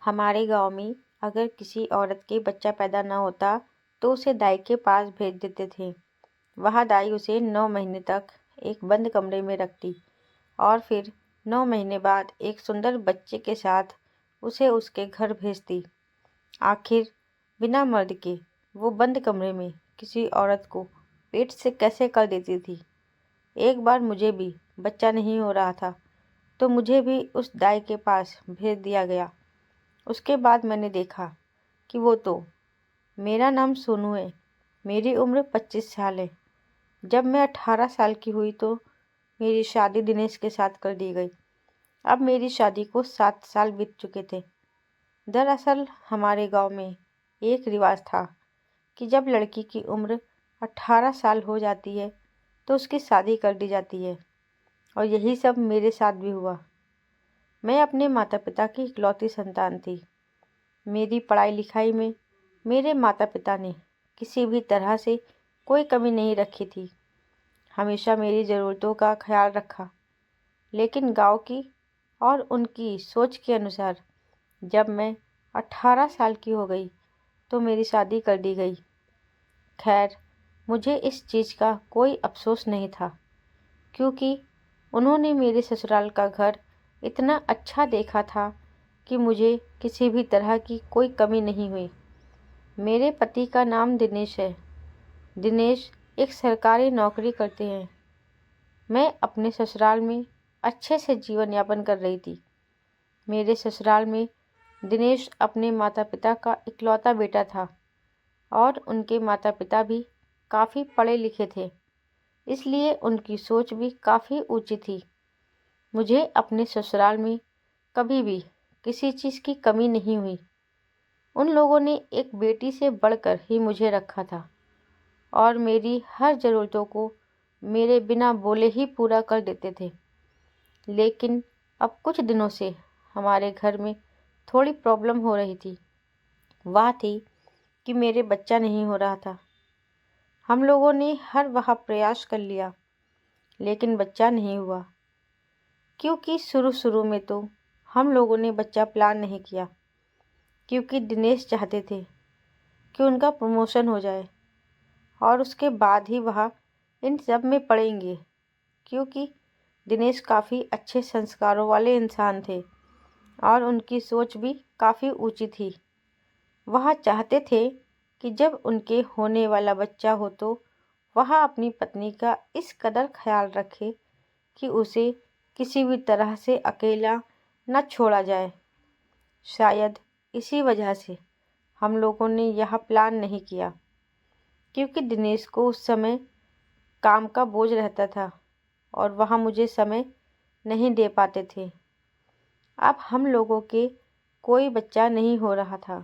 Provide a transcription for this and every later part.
हमारे गांव में अगर किसी औरत के बच्चा पैदा न होता तो उसे दाई के पास भेज देते थे। वहाँ दाई उसे 9 महीने तक एक बंद कमरे में रखती और फिर 9 महीने बाद एक सुंदर बच्चे के साथ उसे उसके घर भेजती। आखिर बिना मर्द के वो बंद कमरे में किसी औरत को पेट से कैसे कर देती थी। एक बार मुझे भी बच्चा नहीं हो रहा था तो मुझे भी उस दाई के पास भेज दिया गया। उसके बाद मैंने देखा कि वो तो मेरा नाम सोनू है। मेरी उम्र 25 साल है। जब मैं 18 साल की हुई तो मेरी शादी दिनेश के साथ कर दी गई। अब मेरी शादी को 7 साल बीत चुके थे। दरअसल हमारे गांव में एक रिवाज था कि जब लड़की की उम्र 18 साल हो जाती है तो उसकी शादी कर दी जाती है और यही सब मेरे साथ भी हुआ। मैं अपने माता पिता की इकलौती संतान थी। मेरी पढ़ाई लिखाई में मेरे माता पिता ने किसी भी तरह से कोई कमी नहीं रखी थी। हमेशा मेरी ज़रूरतों का ख्याल रखा। लेकिन गांव की और उनकी सोच के अनुसार जब मैं 18 साल की हो गई तो मेरी शादी कर दी गई। खैर, मुझे इस चीज़ का कोई अफसोस नहीं था क्योंकि उन्होंने मेरे ससुराल का घर इतना अच्छा देखा था कि मुझे किसी भी तरह की कोई कमी नहीं हुई। मेरे पति का नाम दिनेश है। दिनेश एक सरकारी नौकरी करते हैं। मैं अपने ससुराल में अच्छे से जीवन यापन कर रही थी। मेरे ससुराल में दिनेश अपने माता पिता का इकलौता बेटा था और उनके माता पिता भी काफ़ी पढ़े लिखे थे, इसलिए उनकी सोच भी काफ़ी ऊंची थी। मुझे अपने ससुराल में कभी भी किसी चीज़ की कमी नहीं हुई। उन लोगों ने एक बेटी से बढ़कर ही मुझे रखा था और मेरी हर ज़रूरतों को मेरे बिना बोले ही पूरा कर देते थे। लेकिन अब कुछ दिनों से हमारे घर में थोड़ी प्रॉब्लम हो रही थी। वह थी कि मेरे बच्चा नहीं हो रहा था। हम लोगों ने हर वह प्रयास कर लिया लेकिन बच्चा नहीं हुआ क्योंकि शुरू में तो हम लोगों ने बच्चा प्लान नहीं किया क्योंकि दिनेश चाहते थे कि उनका प्रमोशन हो जाए और उसके बाद ही वह इन सब में पड़ेंगे क्योंकि दिनेश काफ़ी अच्छे संस्कारों वाले इंसान थे और उनकी सोच भी काफ़ी ऊंची थी। वह चाहते थे कि जब उनके होने वाला बच्चा हो तो वह अपनी पत्नी का इस कदर ख्याल रखे कि उसे किसी भी तरह से अकेला न छोड़ा जाए। शायद इसी वजह से हम लोगों ने यह प्लान नहीं किया क्योंकि दिनेश को उस समय काम का बोझ रहता था और वह मुझे समय नहीं दे पाते थे। अब हम लोगों के कोई बच्चा नहीं हो रहा था।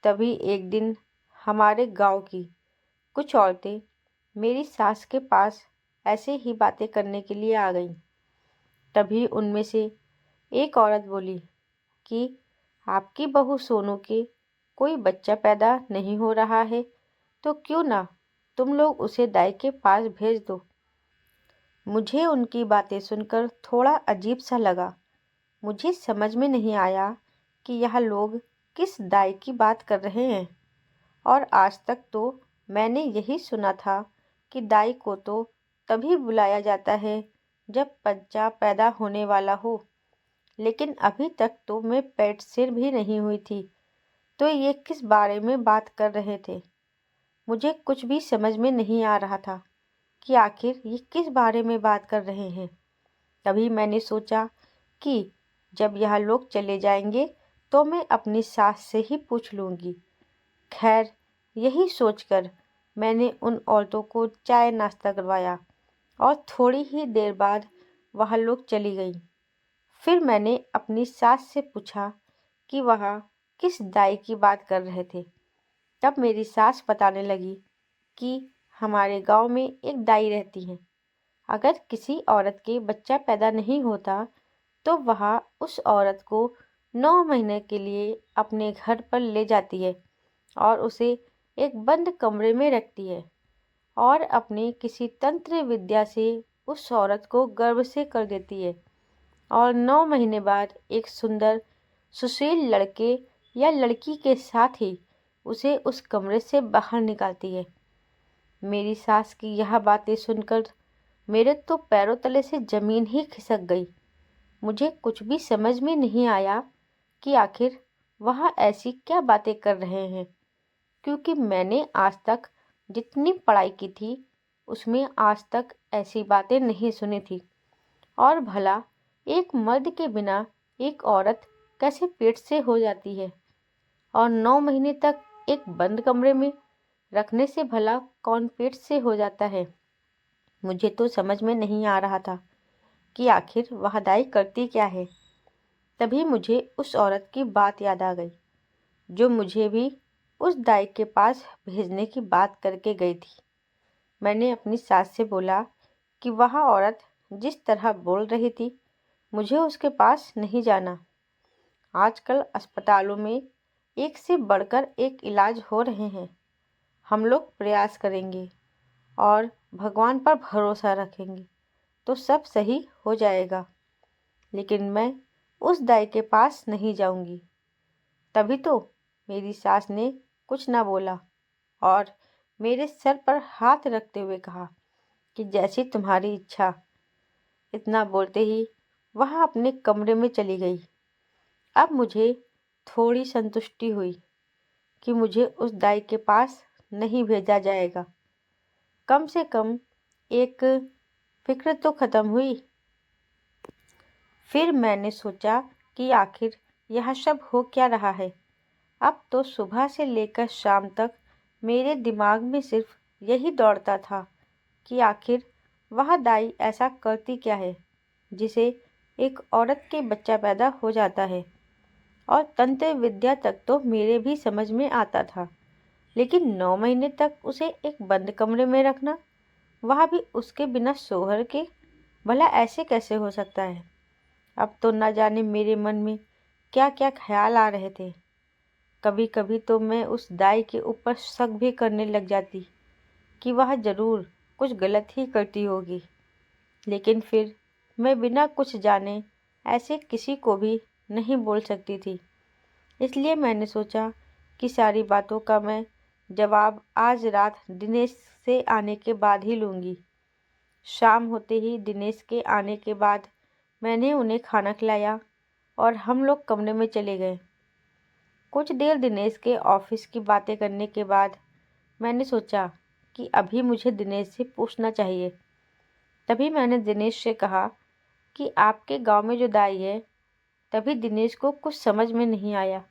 तभी एक दिन हमारे गांव की कुछ औरतें मेरी सास के पास ऐसे ही बातें करने के लिए आ गईं। तभी उनमें से एक औरत बोली कि आपकी बहू सोनू के कोई बच्चा पैदा नहीं हो रहा है तो क्यों ना तुम लोग उसे दाई के पास भेज दो। मुझे उनकी बातें सुनकर थोड़ा अजीब सा लगा। मुझे समझ में नहीं आया कि यह लोग किस दाई की बात कर रहे हैं और आज तक तो मैंने यही सुना था कि दाई को तो तभी बुलाया जाता है जब बच्चा पैदा होने वाला हो। लेकिन अभी तक तो मैं पेट सिर भी नहीं हुई थी तो ये किस बारे में बात कर रहे थे। मुझे कुछ भी समझ में नहीं आ रहा था कि आखिर ये किस बारे में बात कर रहे हैं। तभी मैंने सोचा कि जब यह लोग चले जाएंगे तो मैं अपनी सास से ही पूछ लूँगी। खैर, यही सोचकर मैंने उन औरतों को चाय नाश्ता करवाया और थोड़ी ही देर बाद वह लोग चली गईं। फिर मैंने अपनी सास से पूछा कि वह किस दाई की बात कर रहे थे। तब मेरी सास बताने लगी कि हमारे गांव में एक दाई रहती है। अगर किसी औरत के बच्चा पैदा नहीं होता तो वह उस औरत को 9 महीने के लिए अपने घर पर ले जाती है और उसे एक बंद कमरे में रखती है और अपने किसी तंत्र विद्या से उस औरत को गर्भ से कर देती है और 9 महीने बाद एक सुंदर सुशील लड़के या लड़की के साथ ही उसे उस कमरे से बाहर निकालती है। मेरी सास की यह बातें सुनकर मेरे तो पैरों तले से जमीन ही खिसक गई। मुझे कुछ भी समझ में नहीं आया कि आखिर वह ऐसी क्या बातें कर रहे हैं, क्योंकि मैंने आज तक जितनी पढ़ाई की थी उसमें आज तक ऐसी बातें नहीं सुनी थी। और भला एक मर्द के बिना एक औरत कैसे पेट से हो जाती है, और 9 महीने तक एक बंद कमरे में रखने से भला कौन पेट से हो जाता है। मुझे तो समझ में नहीं आ रहा था कि आखिर वह दाई करती क्या है। तभी मुझे उस औरत की बात याद आ गई जो मुझे भी उस दाई के पास भेजने की बात करके गई थी। मैंने अपनी सास से बोला कि वह औरत जिस तरह बोल रही थी मुझे उसके पास नहीं जाना। आजकल अस्पतालों में एक से बढ़कर एक इलाज हो रहे हैं। हम लोग प्रयास करेंगे और भगवान पर भरोसा रखेंगे तो सब सही हो जाएगा, लेकिन मैं उस दाई के पास नहीं जाऊंगी। तभी तो मेरी सास ने कुछ ना बोला और मेरे सर पर हाथ रखते हुए कहा कि जैसी तुम्हारी इच्छा। इतना बोलते ही वह अपने कमरे में चली गई। अब मुझे थोड़ी संतुष्टि हुई कि मुझे उस दाई के पास नहीं भेजा जाएगा। कम से कम एक फिक्र तो खत्म हुई। फिर मैंने सोचा कि आखिर यह सब हो क्या रहा है। अब तो सुबह से लेकर शाम तक मेरे दिमाग में सिर्फ यही दौड़ता था कि आखिर वह दाई ऐसा करती क्या है जिसे एक औरत के बच्चा पैदा हो जाता है। और तंत्र विद्या तक तो मेरे भी समझ में आता था, लेकिन 9 महीने तक उसे एक बंद कमरे में रखना, वह भी उसके बिना शोहर के, भला ऐसे कैसे हो सकता है। अब तो न जाने मेरे मन में क्या क्या ख्याल आ रहे थे। कभी कभी तो मैं उस दाई के ऊपर शक भी करने लग जाती कि वह ज़रूर कुछ गलत ही करती होगी, लेकिन फिर मैं बिना कुछ जाने ऐसे किसी को भी नहीं बोल सकती थी। इसलिए मैंने सोचा कि सारी बातों का मैं जवाब आज रात दिनेश से आने के बाद ही लूँगी। शाम होते ही दिनेश के आने के बाद मैंने उन्हें खाना खिलाया और हम लोग कमरे में चले गए। कुछ देर दिनेश के ऑफिस की बातें करने के बाद मैंने सोचा कि अभी मुझे दिनेश से पूछना चाहिए। तभी मैंने दिनेश से कहा कि आपके गांव में जो दाई है। तभी दिनेश को कुछ समझ में नहीं आया।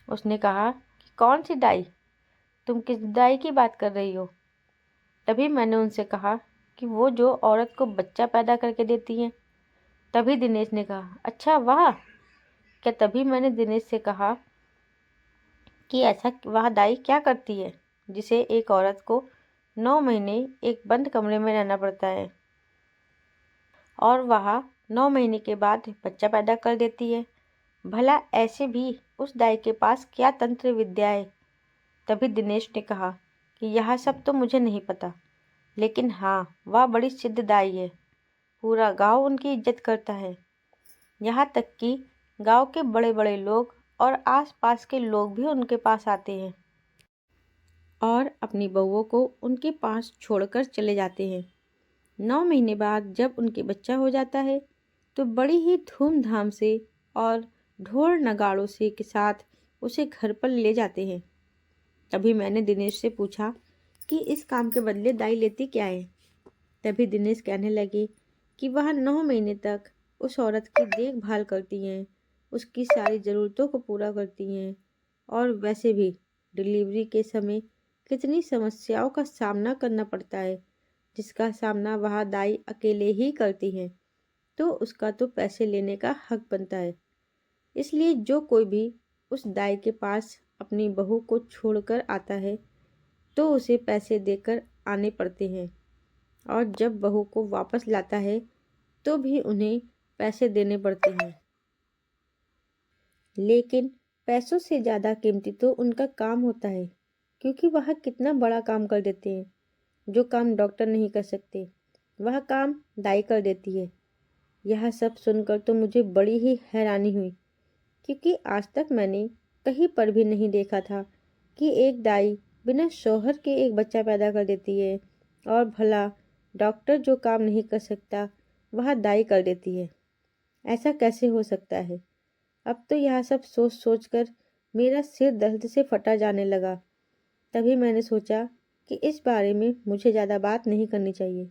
उसने कहा कि कौन सी दाई, तुम किस दाई की बात कर रही हो। तभी मैंने उनसे कहा कि वो जो औरत को बच्चा पैदा करके देती है। तभी दिनेश ने कहा अच्छा वाह क्या। तभी मैंने दिनेश से कहा कि ऐसा वह दाई क्या करती है जिसे एक औरत को 9 महीने एक बंद कमरे में रहना पड़ता है और वह 9 महीने के बाद बच्चा पैदा कर देती है। भला ऐसे भी उस दाई के पास क्या तंत्र विद्या है। तभी दिनेश ने कहा कि यह सब तो मुझे नहीं पता, लेकिन हाँ वह बड़ी सिद्ध दाई है। पूरा गांव उनकी इज्जत करता है, यहाँ तक कि गांव के बड़े बड़े लोग और आसपास के लोग भी उनके पास आते हैं और अपनी बहुओं को उनके पास छोड़कर चले जाते हैं। 9 महीने बाद जब उनके बच्चा हो जाता है तो बड़ी ही धूमधाम से और ढोल नगाड़ों से के साथ उसे घर पर ले जाते हैं। तभी मैंने दिनेश से पूछा कि इस काम के बदले दाई लेती क्या है। तभी दिनेश कहने लगे कि वह 9 महीने तक उस औरत की देखभाल करती हैं, उसकी सारी ज़रूरतों को पूरा करती हैं और वैसे भी डिलीवरी के समय कितनी समस्याओं का सामना करना पड़ता है जिसका सामना वह दाई अकेले ही करती हैं, तो उसका तो पैसे लेने का हक बनता है। इसलिए जो कोई भी उस दाई के पास अपनी बहू को छोड़कर आता है तो उसे पैसे देकर आने पड़ते हैं, और जब बहू को वापस लाता है तो भी उन्हें पैसे देने पड़ते हैं। लेकिन पैसों से ज़्यादा कीमती तो उनका काम होता है, क्योंकि वह कितना बड़ा काम कर देते हैं। जो काम डॉक्टर नहीं कर सकते वह काम दाई कर देती है। यह सब सुनकर तो मुझे बड़ी ही हैरानी हुई क्योंकि आज तक मैंने कहीं पर भी नहीं देखा था कि एक दाई बिना शौहर के एक बच्चा पैदा कर देती है, और भला डॉक्टर जो काम नहीं कर सकता वह दाई कर देती है। ऐसा कैसे हो सकता है? अब तो यह सब सोच सोच कर मेरा सिर दर्द से फटा जाने लगा। तभी मैंने सोचा कि इस बारे में मुझे ज़्यादा बात नहीं करनी चाहिए।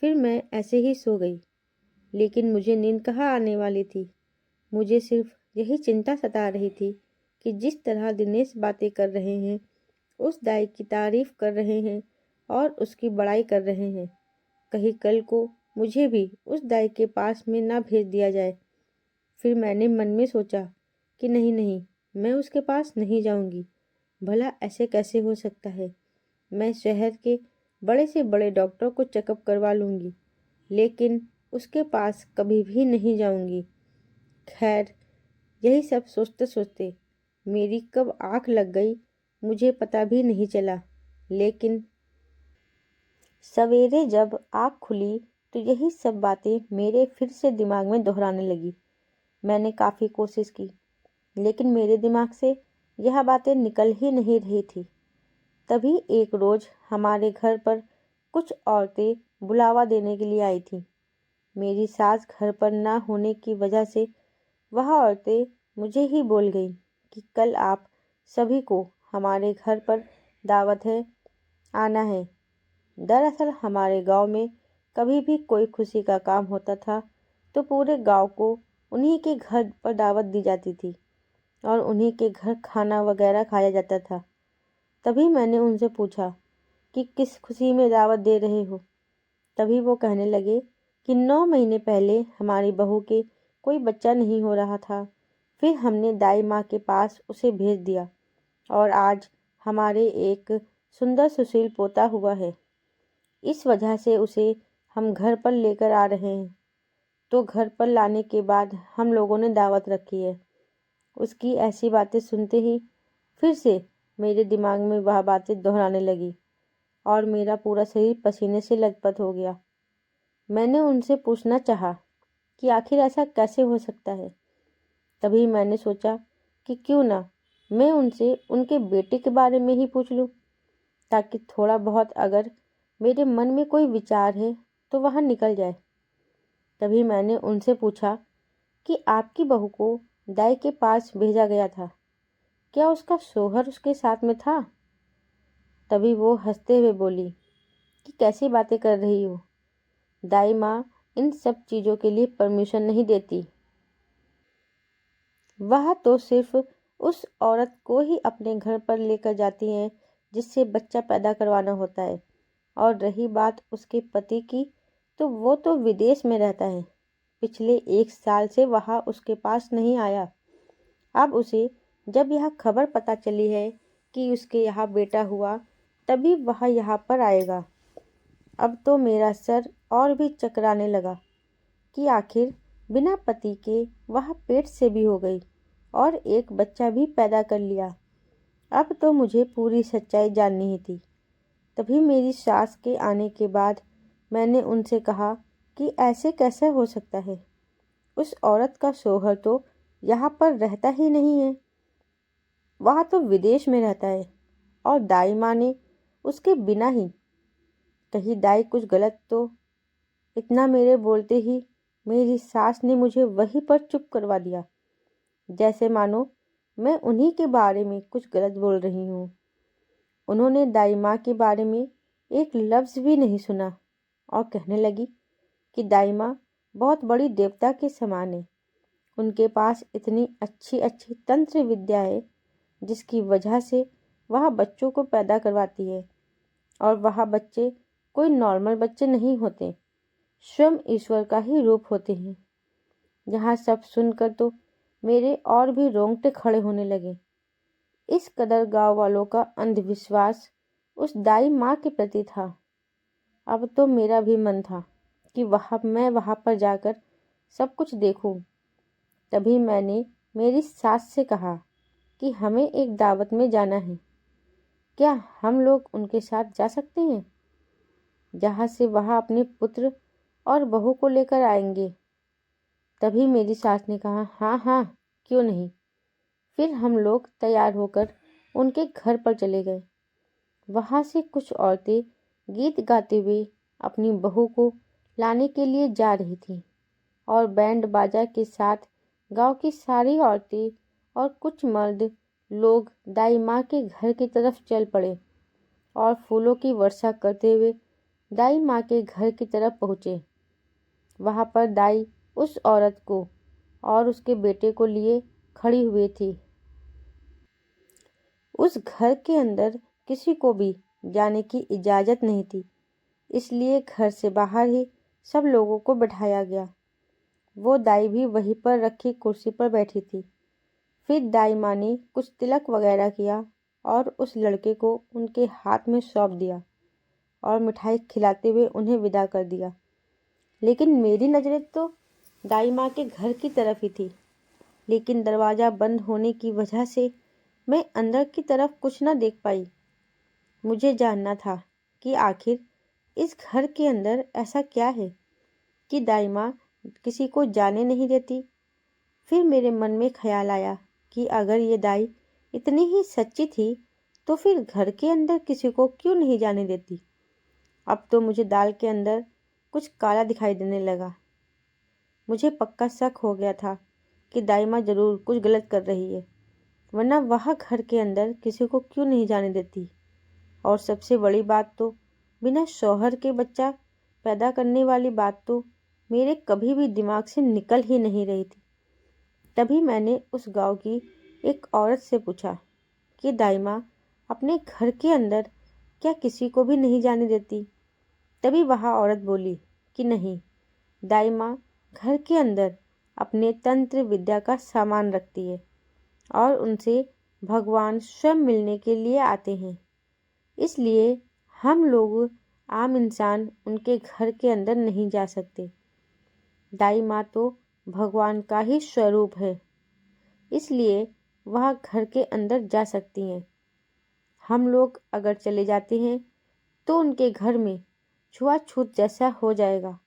फिर मैं ऐसे ही सो गई। लेकिन मुझे नींद कहाँ आने वाली थी। मुझे सिर्फ यही चिंता सता रही थी कि जिस तरह दिनेश बातें कर रहे हैं, उस दाई की तारीफ कर रहे हैं और उसकी बड़ाई कर रहे हैं, कहीं कल को मुझे भी उस दाई के पास में ना भेज दिया जाए। फिर मैंने मन में सोचा कि नहीं नहीं, मैं उसके पास नहीं जाऊंगी। भला ऐसे कैसे हो सकता है? मैं शहर के बड़े से बड़े डॉक्टर को चेकअप करवा लूंगी, लेकिन उसके पास कभी भी नहीं जाऊंगी। खैर, यही सब सोचते सोचते मेरी कब आँख लग गई मुझे पता भी नहीं चला। लेकिन सवेरे जब आँख खुली तो यही सब बातें मेरे फिर से दिमाग में दोहराने लगी। मैंने काफ़ी कोशिश की, लेकिन मेरे दिमाग से यह बातें निकल ही नहीं रही थी। तभी एक रोज़ हमारे घर पर कुछ औरतें बुलावा देने के लिए आई थीं। मेरी सास घर पर ना होने की वजह से वह औरतें मुझे ही बोल गई कि कल आप सभी को हमारे घर पर दावत है, आना है। दरअसल हमारे गांव में कभी भी कोई खुशी का काम होता था तो पूरे गांव को उन्हीं के घर पर दावत दी जाती थी और उन्हीं के घर खाना वगैरह खाया जाता था। तभी मैंने उनसे पूछा कि किस खुशी में दावत दे रहे हो। तभी वो कहने लगे कि 9 महीने पहले हमारी बहू के कोई बच्चा नहीं हो रहा था, फिर हमने दाई माँ के पास उसे भेज दिया और आज हमारे एक सुंदर सुशील पोता हुआ है। इस वजह से उसे हम घर पर लेकर आ रहे हैं। तो घर पर लाने के बाद हम लोगों ने दावत रखी है। उसकी ऐसी बातें सुनते ही फिर से मेरे दिमाग में वह बातें दोहराने लगी और मेरा पूरा शरीर पसीने से लथपथ हो गया। मैंने उनसे पूछना चाहा कि आखिर ऐसा कैसे हो सकता है। तभी मैंने सोचा कि क्यों ना मैं उनसे उनके बेटे के बारे में ही पूछ लूं, ताकि थोड़ा बहुत अगर मेरे मन में कोई विचार है तो वह निकल जाए। तभी मैंने उनसे पूछा कि आपकी बहू को दाई के पास भेजा गया था, क्या उसका शौहर उसके साथ में था? तभी वो हंसते हुए बोली कि कैसी बातें कर रही हो, दाई माँ इन सब चीज़ों के लिए परमिशन नहीं देती। वह तो सिर्फ उस औरत को ही अपने घर पर लेकर जाती हैं जिससे बच्चा पैदा करवाना होता है। और रही बात उसके पति की, तो वो तो विदेश में रहता है। पिछले 1 साल से वह उसके पास नहीं आया। अब उसे जब यह खबर पता चली है कि उसके यहाँ बेटा हुआ, तभी वह यहाँ पर आएगा। अब तो मेरा सर और भी चकराने लगा कि आखिर बिना पति के वह पेट से भी हो गई और एक बच्चा भी पैदा कर लिया। अब तो मुझे पूरी सच्चाई जाननी ही थी। तभी मेरी सास के आने के बाद मैंने उनसे कहा कि ऐसे कैसे हो सकता है। उस औरत का शौहर तो यहाँ पर रहता ही नहीं है, वह तो विदेश में रहता है। और दाई माँ ने उसके बिना ही, कहीं दाई कुछ गलत तो। इतना मेरे बोलते ही मेरी सास ने मुझे वहीं पर चुप करवा दिया, जैसे मानो मैं उन्हीं के बारे में कुछ गलत बोल रही हूँ। उन्होंने दाई माँ के बारे में एक लफ्ज़ भी नहीं सुना और कहने लगी कि दाई माँ बहुत बड़ी देवता के समान है। उनके पास इतनी अच्छी अच्छी तंत्र विद्या है जिसकी वजह से वह बच्चों को पैदा करवाती है। और वह बच्चे कोई नॉर्मल बच्चे नहीं होते, स्वयं ईश्वर का ही रूप होते हैं। यहाँ सब सुनकर तो मेरे और भी रोंगटे खड़े होने लगे। इस कदर गांव वालों का अंधविश्वास उस दाई माँ के प्रति था। अब तो मेरा भी मन था कि मैं वहाँ पर जाकर सब कुछ देखूं। तभी मैंने मेरी सास से कहा कि हमें एक दावत में जाना है, क्या हम लोग उनके साथ जा सकते हैं, जहाँ से वह अपने पुत्र और बहू को लेकर आएंगे। तभी मेरी सास ने कहा, हाँ हाँ, क्यों नहीं। फिर हम लोग तैयार होकर उनके घर पर चले गए। वहाँ से कुछ औरतें गीत गाते हुए अपनी बहू को लाने के लिए जा रही थीं और बैंड बाजा के साथ गांव की सारी औरतें और कुछ मर्द लोग दाई माँ के घर की तरफ चल पड़े और फूलों की वर्षा करते हुए दाई माँ के घर की तरफ पहुँचे। वहाँ पर दाई उस औरत को और उसके बेटे को लिए खड़ी हुई थी। उस घर के अंदर किसी को भी जाने की इजाज़त नहीं थी, इसलिए घर से बाहर ही सब लोगों को बैठाया गया। वो दाई भी वहीं पर रखी कुर्सी पर बैठी थी। फिर दाई माँ ने कुछ तिलक वगैरह किया और उस लड़के को उनके हाथ में सौंप दिया और मिठाई खिलाते हुए उन्हें विदा कर दिया। लेकिन मेरी नज़रें तो दाई माँ के घर की तरफ ही थी, लेकिन दरवाज़ा बंद होने की वजह से मैं अंदर की तरफ कुछ न देख पाई। मुझे जानना था कि आखिर इस घर के अंदर ऐसा क्या है कि दाई माँ किसी को जाने नहीं देती। फिर मेरे मन में ख्याल आया कि अगर ये दाई इतनी ही सच्ची थी तो फिर घर के अंदर किसी को क्यों नहीं जाने देती। अब तो मुझे दाल के अंदर कुछ काला दिखाई देने लगा। मुझे पक्का शक हो गया था कि दाई माँ ज़रूर कुछ गलत कर रही है, वरना वह घर के अंदर किसी को क्यों नहीं जाने देती। और सबसे बड़ी बात तो बिना शौहर के बच्चा पैदा करने वाली बात तो मेरे कभी भी दिमाग से निकल ही नहीं रही थी। तभी मैंने उस गांव की एक औरत से पूछा कि दाई माँ अपने घर के अंदर क्या किसी को भी नहीं जाने देती। तभी वह औरत बोली कि नहीं, दाई माँ घर के अंदर अपने तंत्र विद्या का सामान रखती है और उनसे भगवान स्वयं मिलने के लिए आते हैं, इसलिए हम लोग आम इंसान उनके घर के अंदर नहीं जा सकते। दाई माँ तो भगवान का ही स्वरूप है, इसलिए वह घर के अंदर जा सकती हैं। हम लोग अगर चले जाते हैं तो उनके घर में छुआछूत जैसा हो जाएगा,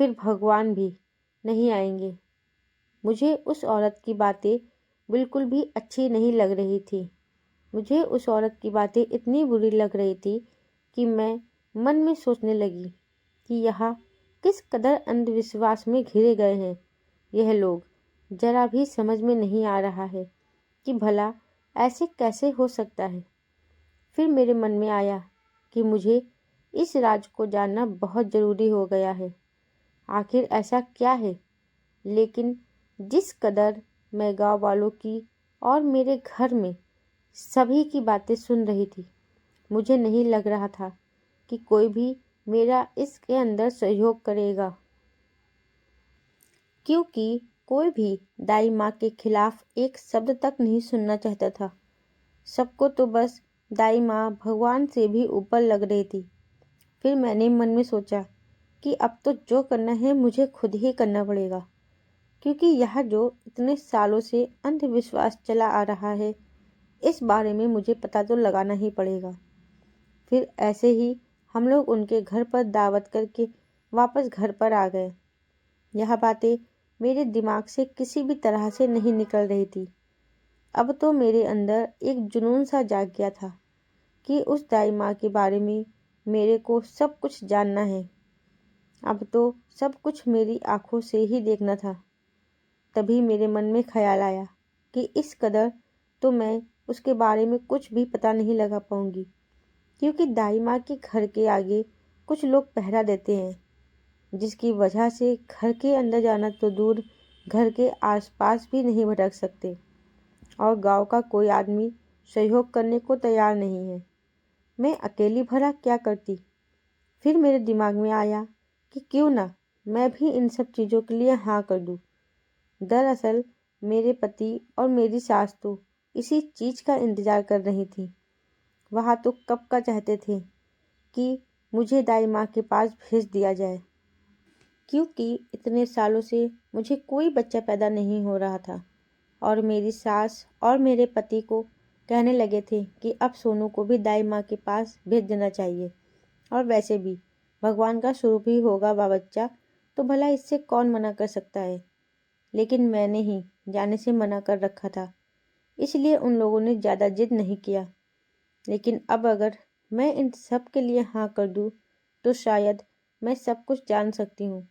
फिर भगवान भी नहीं आएंगे। मुझे उस औरत की बातें बिल्कुल भी अच्छी नहीं लग रही थी। मुझे उस औरत की बातें इतनी बुरी लग रही थी कि मैं मन में सोचने लगी कि यहाँ किस कदर अंधविश्वास में घिरे गए हैं यह लोग। जरा भी समझ में नहीं आ रहा है कि भला ऐसे कैसे हो सकता है। फिर मेरे मन में आया कि मुझे इस राज को जानना बहुत ज़रूरी हो गया है। आखिर ऐसा क्या है। लेकिन जिस कदर मैं गांव वालों की और मेरे घर में सभी की बातें सुन रही थी, मुझे नहीं लग रहा था कि कोई भी मेरा इसके अंदर सहयोग करेगा, क्योंकि कोई भी दाई माँ के खिलाफ एक शब्द तक नहीं सुनना चाहता था। सबको तो बस दाई माँ भगवान से भी ऊपर लग रही थी। फिर मैंने मन में सोचा कि अब तो जो करना है मुझे खुद ही करना पड़ेगा, क्योंकि यह जो इतने सालों से अंधविश्वास चला आ रहा है, इस बारे में मुझे पता तो लगाना ही पड़ेगा। फिर ऐसे ही हम लोग उनके घर पर दावत करके वापस घर पर आ गए। यह बातें मेरे दिमाग से किसी भी तरह से नहीं निकल रही थी। अब तो मेरे अंदर एक जुनून सा जाग गया था कि उस दाई माँ के बारे में मेरे को सब कुछ जानना है। अब तो सब कुछ मेरी आंखों से ही देखना था। तभी मेरे मन में ख्याल आया कि इस कदर तो मैं उसके बारे में कुछ भी पता नहीं लगा पाऊंगी, क्योंकि दाई माँ के घर के आगे कुछ लोग पहरा देते हैं, जिसकी वजह से घर के अंदर जाना तो दूर, घर के आसपास भी नहीं भटक सकते और गांव का कोई आदमी सहयोग करने को तैयार नहीं है। मैं अकेली भला क्या करती। फिर मेरे दिमाग में आया कि क्यों ना मैं भी इन सब चीज़ों के लिए हाँ कर दूँ। दरअसल मेरे पति और मेरी सास तो इसी चीज़ का इंतज़ार कर रही थी। वह तो कब का चाहते थे कि मुझे दाई माँ के पास भेज दिया जाए, क्योंकि इतने सालों से मुझे कोई बच्चा पैदा नहीं हो रहा था और मेरी सास और मेरे पति को कहने लगे थे कि अब सोनू को भी दाई माँ के पास भेज देना चाहिए। और वैसे भी भगवान का स्वरूप ही होगा वह बच्चा, तो भला इससे कौन मना कर सकता है। लेकिन मैंने ही जाने से मना कर रखा था, इसलिए उन लोगों ने ज़्यादा जिद नहीं किया। लेकिन अब अगर मैं इन सब के लिए हाँ कर दूँ तो शायद मैं सब कुछ जान सकती हूँ।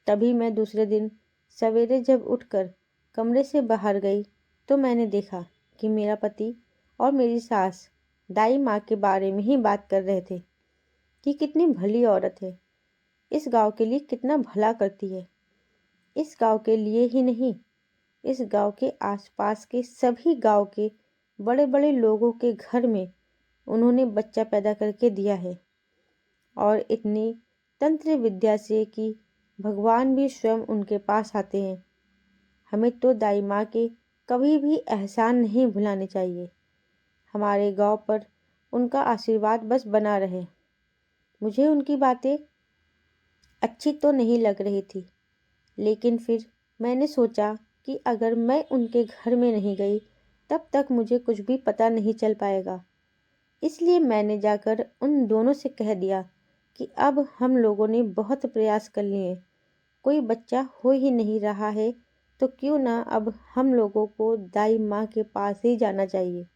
तभी मैं दूसरे दिन सवेरे जब उठकर कमरे से बाहर गई तो मैंने देखा कि मेरा पति और मेरी सास दाई माँ के बारे में ही बात कर रहे थे कि कितनी भली औरत है, इस गांव के लिए कितना भला करती है। इस गांव के लिए ही नहीं, इस गांव के आसपास के सभी गांव के बड़े बड़े लोगों के घर में उन्होंने बच्चा पैदा करके दिया है, और इतनी तंत्र विद्या से कि भगवान भी स्वयं उनके पास आते हैं। हमें तो दाई माँ के कभी भी एहसान नहीं भुलाने चाहिए। हमारे गांव पर उनका आशीर्वाद बस बना रहे। मुझे उनकी बातें अच्छी तो नहीं लग रही थी, लेकिन फिर मैंने सोचा कि अगर मैं उनके घर में नहीं गई तब तक मुझे कुछ भी पता नहीं चल पाएगा। इसलिए मैंने जाकर उन दोनों से कह दिया कि अब हम लोगों ने बहुत प्रयास कर लिए, कोई बच्चा हो ही नहीं रहा है, तो क्यों ना अब हम लोगों को दाई माँ के पास ही जाना चाहिए।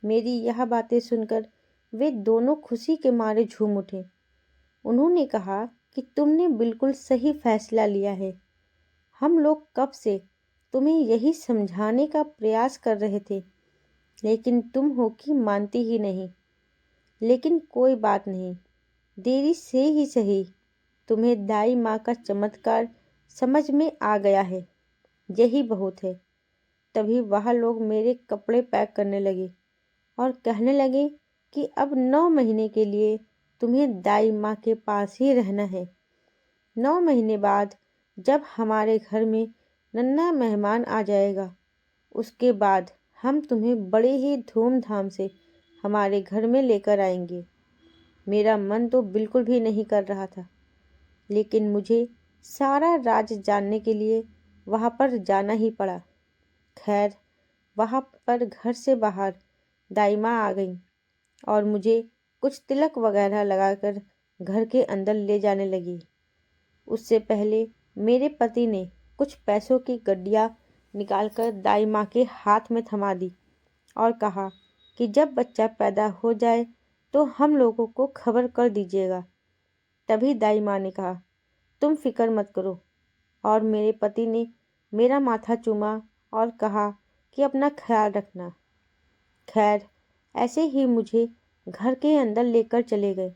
मेरी यह बातें सुनकर वे दोनों खुशी के मारे झूम उठे। उन्होंने कहा कि तुमने बिल्कुल सही फैसला लिया है। हम लोग कब से तुम्हें यही समझाने का प्रयास कर रहे थे, लेकिन तुम हो कि मानती ही नहीं। लेकिन कोई बात नहीं, देरी से ही सही, तुम्हें दाई माँ का चमत्कार समझ में आ गया है, यही बहुत है। तभी वह लोग मेरे कपड़े पैक करने लगे और कहने लगे कि अब 9 महीने के लिए तुम्हें दाई माँ के पास ही रहना है। 9 महीने बाद जब हमारे घर में नन्हा मेहमान आ जाएगा, उसके बाद हम तुम्हें बड़े ही धूमधाम से हमारे घर में लेकर आएंगे। मेरा मन तो बिल्कुल भी नहीं कर रहा था, लेकिन मुझे सारा राज जानने के लिए वहाँ पर जाना ही पड़ा। खैर, वहाँ पर घर से बाहर दाई माँ आ गई और मुझे कुछ तिलक वगैरह लगाकर घर के अंदर ले जाने लगी। उससे पहले मेरे पति ने कुछ पैसों की गड्डियाँ निकालकर दाई माँ के हाथ में थमा दी और कहा कि जब बच्चा पैदा हो जाए तो हम लोगों को खबर कर दीजिएगा। तभी दाई माँ ने कहा, तुम फिक्र मत करो, और मेरे पति ने मेरा माथा चूमा और कहा कि अपना ख्याल रखना। खैर, ऐसे ही मुझे घर के अंदर लेकर चले गए।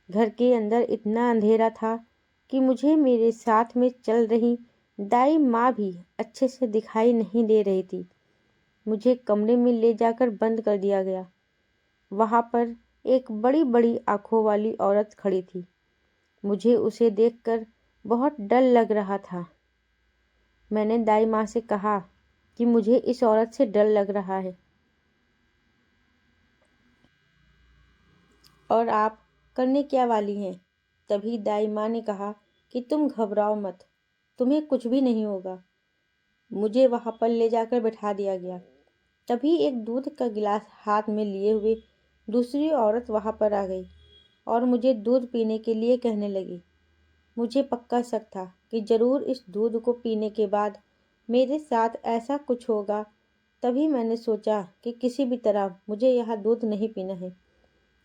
घर के अंदर इतना अंधेरा था कि मुझे मेरे साथ में चल रही दाई माँ भी अच्छे से दिखाई नहीं दे रही थी। मुझे कमरे में ले जाकर बंद कर दिया गया। वहाँ पर एक बड़ी बड़ी आँखों वाली औरत खड़ी थी। मुझे उसे देखकर बहुत डर लग रहा था। मैंने दाई माँ से कहा कि मुझे इस औरत से डर लग रहा है, और आप करने क्या वाली हैं? तभी दाई माँ ने कहा कि तुम घबराओ मत, तुम्हें कुछ भी नहीं होगा। मुझे वहाँ पर ले जाकर बैठा दिया गया। तभी एक दूध का गिलास हाथ में लिए हुए दूसरी औरत वहाँ पर आ गई और मुझे दूध पीने के लिए कहने लगी। मुझे पक्का शक था कि ज़रूर इस दूध को पीने के बाद मेरे साथ ऐसा कुछ होगा। तभी मैंने सोचा कि किसी भी तरह मुझे यह दूध नहीं पीना है।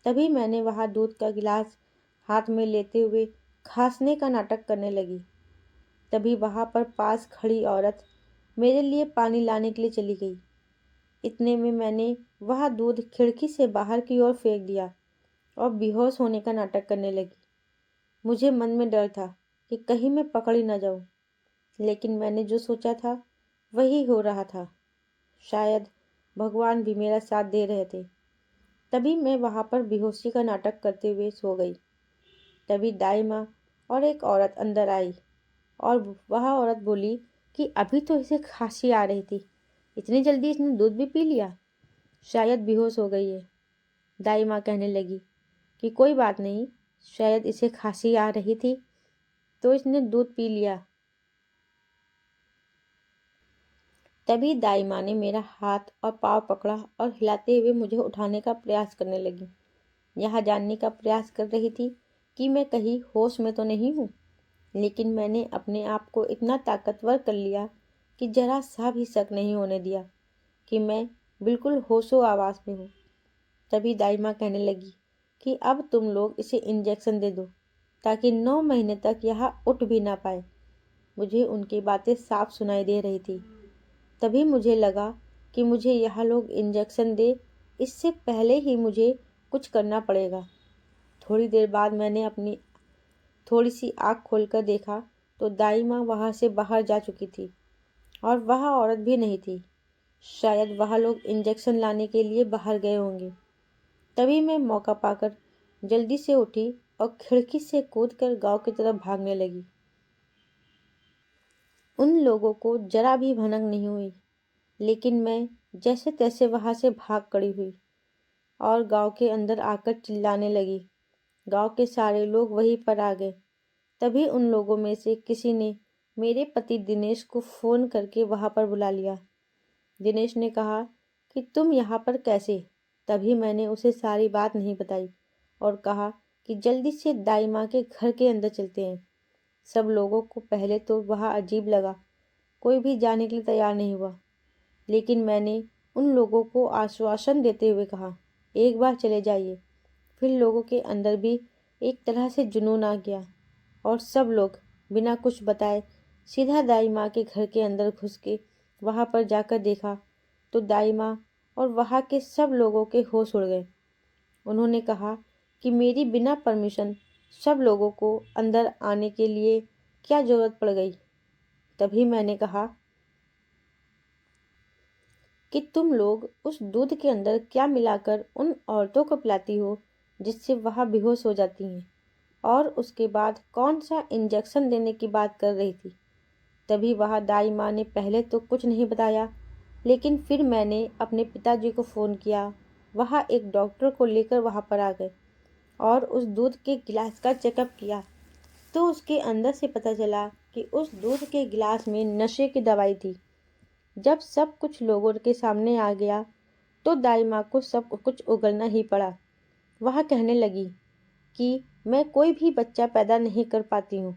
तभी मैंने वह दूध का गिलास हाथ में लेते हुए खांसने का नाटक करने लगी। तभी वहाँ पर पास खड़ी औरत मेरे लिए पानी लाने के लिए चली गई। इतने में मैंने वह दूध खिड़की से बाहर की ओर फेंक दिया और बेहोश होने का नाटक करने लगी। मुझे मन में डर था कि कहीं मैं पकड़ी न जाऊं, लेकिन मैंने जो सोचा था वही हो रहा था। शायद भगवान भी मेरा साथ दे रहे थे। तभी मैं वहाँ पर बेहोशी का नाटक करते हुए सो गई। तभी दाई माँ और एक औरत अंदर आई और वह औरत बोली कि अभी तो इसे खांसी आ रही थी, इतनी जल्दी इसने दूध भी पी लिया, शायद बेहोश हो गई है। दाई माँ कहने लगी कि कोई बात नहीं, शायद इसे खांसी आ रही थी तो इसने दूध पी लिया। तभी दाई माँ ने मेरा हाथ और पाँव पकड़ा और हिलाते हुए मुझे उठाने का प्रयास करने लगी। यह जानने का प्रयास कर रही थी कि मैं कहीं होश में तो नहीं हूँ। लेकिन मैंने अपने आप को इतना ताकतवर कर लिया कि जरा सा भी शक नहीं होने दिया कि मैं बिल्कुल होशो आवाज़ में हूँ। तभी दाई माँ कहने लगी कि अब तुम लोग इसे इंजेक्शन दे दो ताकि 9 महीने तक यहाँ उठ भी ना पाए। मुझे उनकी बातें साफ सुनाई दे रही थी। तभी मुझे लगा कि मुझे यहाँ लोग इंजेक्शन दे इससे पहले ही मुझे कुछ करना पड़ेगा। थोड़ी देर बाद मैंने अपनी थोड़ी सी आँख खोलकर देखा तो दाई माँ वहाँ से बाहर जा चुकी थी और वह औरत भी नहीं थी। शायद वह लोग इंजेक्शन लाने के लिए बाहर गए होंगे। तभी मैं मौका पाकर जल्दी से उठी और खिड़की से कूदकर गांव की तरफ भागने लगी। उन लोगों को जरा भी भनक नहीं हुई, लेकिन मैं जैसे तैसे वहां से भाग खड़ी हुई और गांव के अंदर आकर चिल्लाने लगी। गांव के सारे लोग वहीं पर आ गए। तभी उन लोगों में से किसी ने मेरे पति दिनेश को फ़ोन करके वहां पर बुला लिया। दिनेश ने कहा कि तुम यहाँ पर कैसे? तभी मैंने उसे सारी बात नहीं बताई और कहा कि जल्दी से दाई माँ के घर के अंदर चलते हैं। सब लोगों को पहले तो वह अजीब लगा, कोई भी जाने के लिए तैयार नहीं हुआ, लेकिन मैंने उन लोगों को आश्वासन देते हुए कहा, एक बार चले जाइए। फिर लोगों के अंदर भी एक तरह से जुनून आ गया और सब लोग बिना कुछ बताए सीधा दाई माँ के घर के अंदर घुस के वहाँ पर जाकर देखा तो दाई माँ और वहाँ के सब लोगों के होश उड़ गए। उन्होंने कहा कि मेरी बिना परमिशन सब लोगों को अंदर आने के लिए क्या ज़रूरत पड़ गई। तभी मैंने कहा कि तुम लोग उस दूध के अंदर क्या मिलाकर उन औरतों को पिलाती हो जिससे वह बेहोश हो जाती हैं, और उसके बाद कौन सा इंजेक्शन देने की बात कर रही थी। तभी वह दाई माँ ने पहले तो कुछ नहीं बताया, लेकिन फिर मैंने अपने पिताजी को फ़ोन किया। वह एक डॉक्टर को लेकर वहाँ पर आ गए और उस दूध के गिलास का चेकअप किया तो उसके अंदर से पता चला कि उस दूध के गिलास में नशे की दवाई थी। जब सब कुछ लोगों के सामने आ गया तो दाई माँ को सब कुछ उगलना ही पड़ा। वह कहने लगी कि मैं कोई भी बच्चा पैदा नहीं कर पाती हूँ।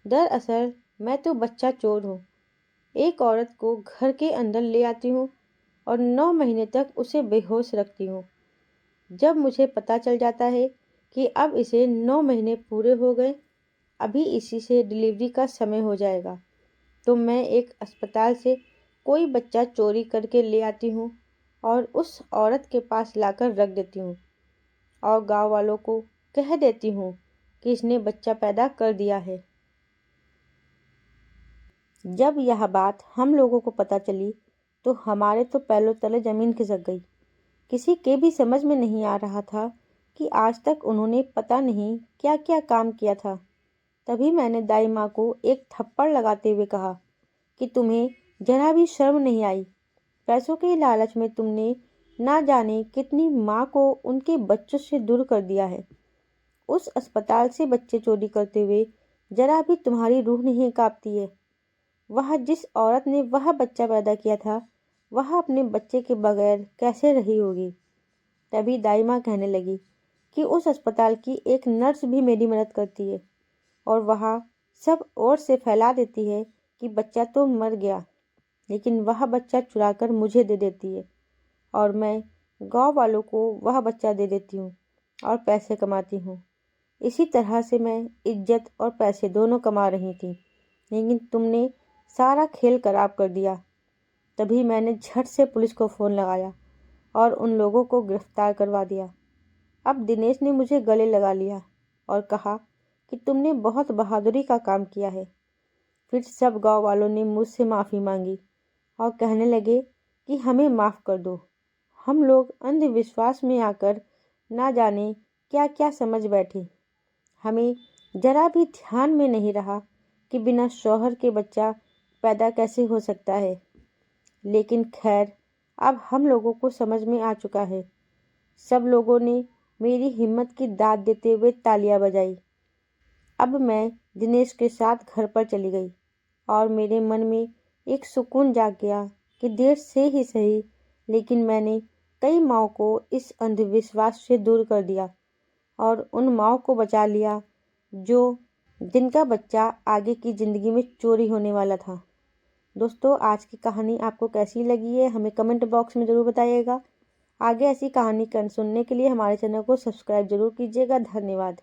दरअसल मैं तो बच्चा चोर हूँ। एक औरत को घर के अंदर ले आती हूँ और 9 महीने तक उसे बेहोश रखती हूँ। जब मुझे पता चल जाता है कि अब इसे 9 महीने पूरे हो गए, अभी इसी से डिलीवरी का समय हो जाएगा, तो मैं एक अस्पताल से कोई बच्चा चोरी करके ले आती हूँ और उस औरत के पास लाकर रख देती हूँ और गांव वालों को कह देती हूँ कि इसने बच्चा पैदा कर दिया है। जब यह बात हम लोगों को पता चली तो हमारे तो पैरों तले ज़मीन खिसक गई। किसी के भी समझ में नहीं आ रहा था कि आज तक उन्होंने पता नहीं क्या क्या काम किया था। तभी मैंने दाई माँ को एक थप्पड़ लगाते हुए कहा कि तुम्हें जरा भी शर्म नहीं आई। पैसों के लालच में तुमने ना जाने कितनी माँ को उनके बच्चों से दूर कर दिया है। उस अस्पताल से बच्चे चोरी करते हुए जरा भी तुम्हारी रूह नहीं कांपती है। वह जिस औरत ने वह बच्चा पैदा किया था, वह अपने बच्चे के बगैर कैसे रही होगी। तभी दाई माँ कहने लगी कि उस अस्पताल की एक नर्स भी मेरी मदद करती है और वह सब ओर से फैला देती है कि बच्चा तो मर गया, लेकिन वह बच्चा चुराकर मुझे दे देती है और मैं गांव वालों को वह बच्चा दे देती हूँ और पैसे कमाती हूँ। इसी तरह से मैं इज्जत और पैसे दोनों कमा रही थी, लेकिन तुमने सारा खेल खराब कर दिया। तभी मैंने झट से पुलिस को फ़ोन लगाया और उन लोगों को गिरफ्तार करवा दिया। अब दिनेश ने मुझे गले लगा लिया और कहा कि तुमने बहुत बहादुरी का काम किया है। फिर सब गांव वालों ने मुझसे माफ़ी मांगी और कहने लगे कि हमें माफ़ कर दो। हम लोग अंधविश्वास में आकर ना जाने क्या क्या समझ बैठे। हमें जरा भी ध्यान में नहीं रहा कि बिना शौहर के बच्चा पैदा कैसे हो सकता है। लेकिन खैर, अब हम लोगों को समझ में आ चुका है। सब लोगों ने मेरी हिम्मत की दाद देते हुए तालियां बजाई। अब मैं दिनेश के साथ घर पर चली गई और मेरे मन में एक सुकून जाग गया कि देर से ही सही, लेकिन मैंने कई माँओं को इस अंधविश्वास से दूर कर दिया और उन माँओं को बचा लिया जो जिनका बच्चा आगे की ज़िंदगी में चोरी होने वाला था। दोस्तों, आज की कहानी आपको कैसी लगी है हमें कमेंट बॉक्स में ज़रूर बताइएगा। आगे ऐसी कहानी सुनने के लिए हमारे चैनल को सब्सक्राइब जरूर कीजिएगा। धन्यवाद।